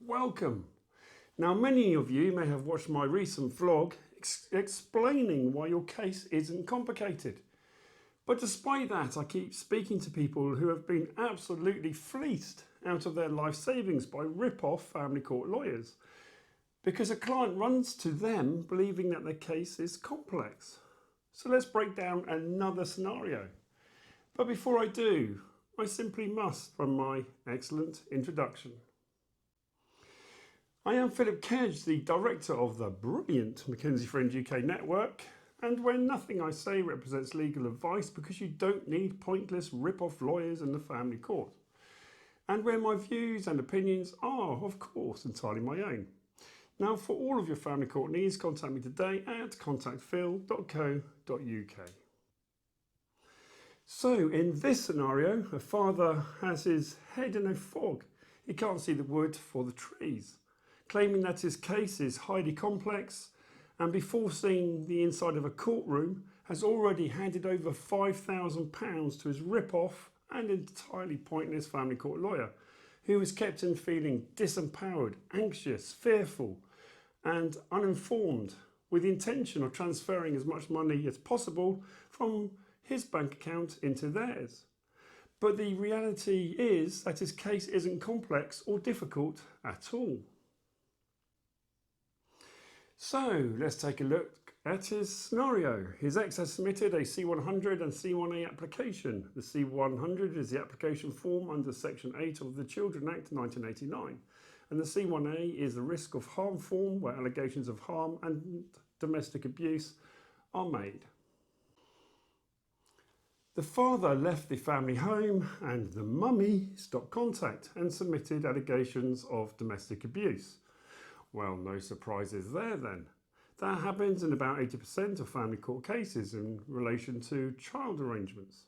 welcome. Now, many of you may have watched my recent vlog explaining why your case isn't complicated. But despite that, I keep speaking to people who have been absolutely fleeced out of their life savings by rip-off family court lawyers, because a client runs to them believing that their case is complex. So let's break down another scenario. But before I do, I simply must run my excellent introduction. I am Philip Kedge, the director of the brilliant McKenzie Friend UK network, and where nothing I say represents legal advice, because you don't need pointless rip-off lawyers in the family court, and where my views and opinions are, of course, entirely my own. Now, for all of your family court needs, contact me today at contactphil.co.uk. So, in this scenario, a father has his head in a fog. He can't see the wood for the trees, claiming that his case is highly complex, and before seeing the inside of a courtroom, has already handed over £5,000 to his rip-off and entirely pointless family court lawyer, who has kept him feeling disempowered, anxious, fearful, and uninformed, with the intention of transferring as much money as possible from his bank account into theirs. But the reality is that his case isn't complex or difficult at all. So let's take a look at his scenario. His ex has submitted a C100 and C1A application. The C100 is the application form under Section 8 of the Children Act 1989. And the C1A is the risk of harm form, where allegations of harm and domestic abuse are made. The father left the family home and the mummy stopped contact and submitted allegations of domestic abuse. Well, no surprises there then. That happens in about 80% of family court cases in relation to child arrangements.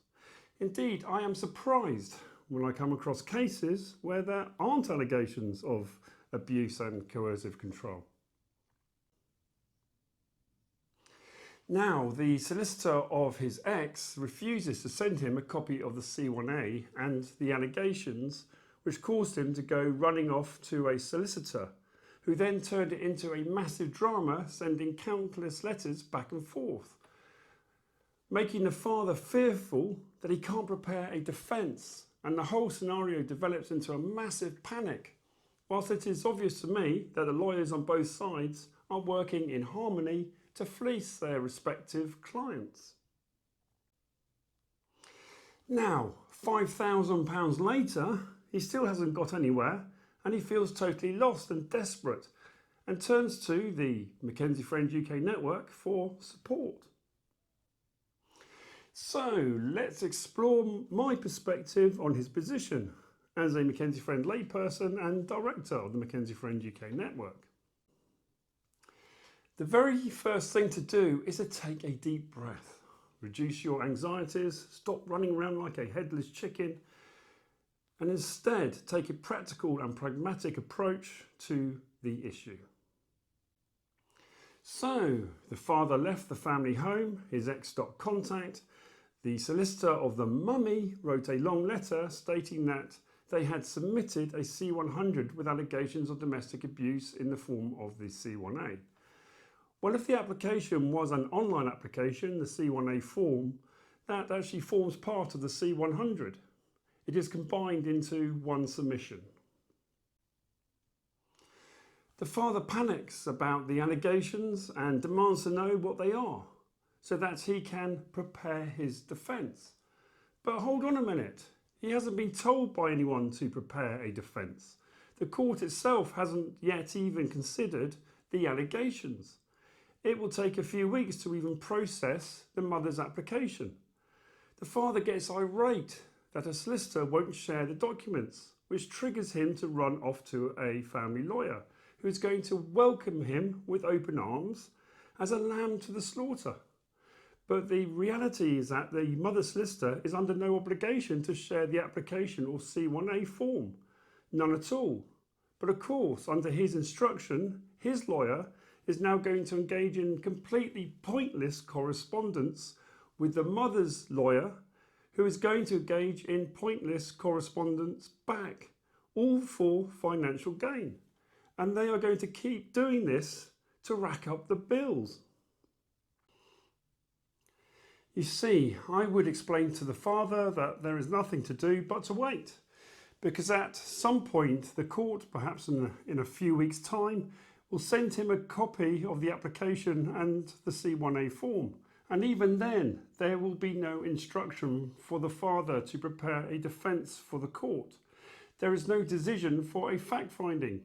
Indeed, I am surprised when I come across cases where there aren't allegations of abuse and coercive control. Now, the solicitor of his ex refuses to send him a copy of the C1A and the allegations, which caused him to go running off to a solicitor, who then turned it into a massive drama, sending countless letters back and forth, making the father fearful that he can't prepare a defence, and the whole scenario develops into a massive panic, whilst it is obvious to me that the lawyers on both sides are working in harmony to fleece their respective clients. Now, £5,000 later, he still hasn't got anywhere, and he feels totally lost and desperate, and turns to the McKenzie Friend UK network for support. So let's explore my perspective on his position as a McKenzie Friend layperson and director of the McKenzie Friend UK network. The very first thing to do is to take a deep breath, reduce your anxieties, stop running around like a headless chicken, and instead take a practical and pragmatic approach to the issue. So, the father left the family home, his ex stopped contact. The solicitor of the mummy wrote a long letter stating that they had submitted a C100 with allegations of domestic abuse in the form of the C1A. Well, if the application was an online application, the C1A form, that actually forms part of the C100. It is combined into one submission. The father panics about the allegations and demands to know what they are, so that he can prepare his defence. But hold on a minute, he hasn't been told by anyone to prepare a defence. The court itself hasn't yet even considered the allegations. It will take a few weeks to even process the mother's application. The father gets irate that a solicitor won't share the documents, which triggers him to run off to a family lawyer, who is going to welcome him with open arms as a lamb to the slaughter. But the reality is that the mother solicitor is under no obligation to share the application or C1A form, none at all. But of course, under his instruction, his lawyer is now going to engage in completely pointless correspondence with the mother's lawyer, who is going to engage in pointless correspondence back, all for financial gain. and they are going to keep doing this to rack up the bills. You see, I would explain to the father that there is nothing to do but to wait, because at some point the court, perhaps in a few weeks' time, will send him a copy of the application and the C1A form. And even then, there will be no instruction for the father to prepare a defence for the court. There is no decision for a fact-finding.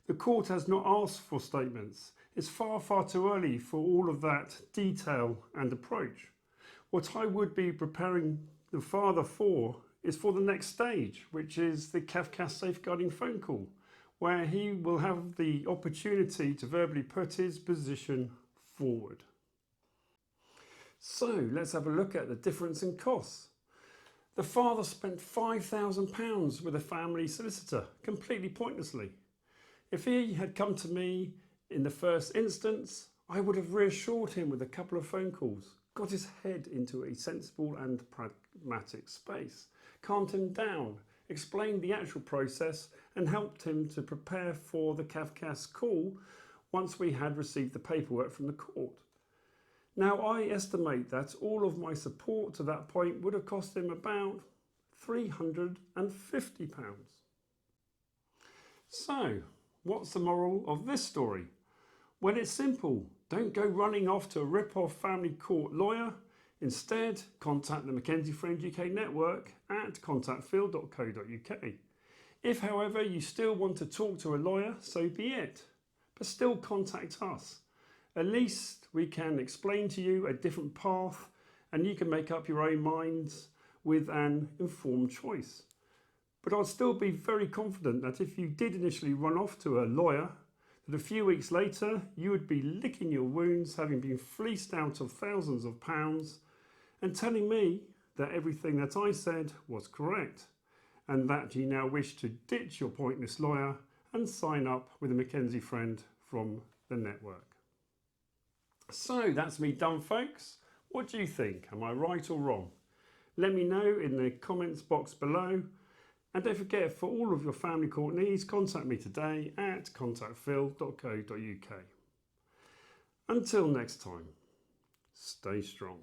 The court has not asked for statements. It's far, far too early for all of that detail and approach. What I would be preparing the father for is for the next stage, which is the Cafcass safeguarding phone call, where he will have the opportunity to verbally put his position forward. So let's have a look at the difference in costs. The father spent £5,000 with a family solicitor, completely pointlessly. If he had come to me in the first instance, I would have reassured him with a couple of phone calls, got his head into a sensible and pragmatic space, calmed him down, explained the actual process and helped him to prepare for the Cafcass call once we had received the paperwork from the court. Now I estimate that all of my support to that point would have cost him about £350. So, what's the moral of this story? Well, it's simple. Don't go running off to a rip-off family court lawyer. Instead, contact the McKenzie Friend UK network at contactphil.co.uk. If, however, you still want to talk to a lawyer, so be it. But still contact us. At least we can explain to you a different path and you can make up your own minds with an informed choice. But I'd still be very confident that if you did initially run off to a lawyer, that a few weeks later you would be licking your wounds, having been fleeced out of thousands of pounds, and telling me that everything that I said was correct, and that you now wish to ditch your pointless lawyer and sign up with a McKenzie Friend from the network. So that's me done, folks. What do you think? Am I right or wrong? Let me know in the comments box below. And don't forget, for all of your family court needs, contact me today at contactphil.co.uk. Until next time, stay strong.